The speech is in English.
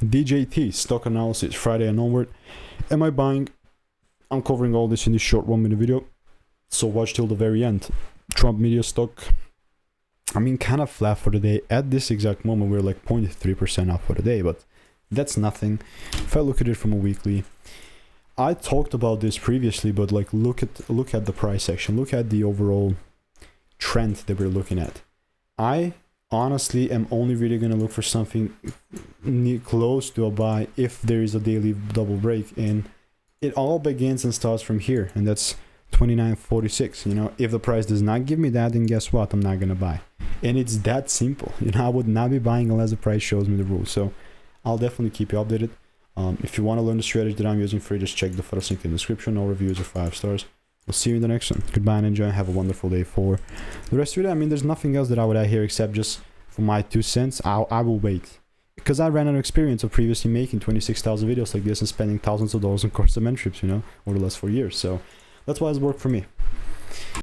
DJT stock analysis Friday and onward. Am I buying? I'm covering all this in this short 1 minute video, so watch till the very end. Trump media stock, I mean, kind of flat for the day. At this exact moment, we're like 0.3% up for the day, but that's nothing. If I look at it from a weekly, I talked about this previously, but like look at the price action, look at the overall trend that we're looking at. I honestly am only really going to look for something close to a buy if there is a daily double break, and it all begins and starts from here, and that's 29.46. You know, if the price does not give me that, then guess what, I'm not going to buy. And it's that simple. You know, I would not be buying unless the price shows me the rules. So I'll definitely keep you updated. If you want to learn the strategy that I'm using for you, just check the first link in the description. All reviews are 5 stars. We'll see you in the next one. Goodbye and enjoy. Have a wonderful day for the rest of your day. I mean, there's nothing else that I would add here except just for my 2 cents. I will wait, because I ran out of experience of previously making 26,000 videos like this and spending thousands of dollars on course and mentorships, you know, over the last 4 years. So that's why it's worked for me.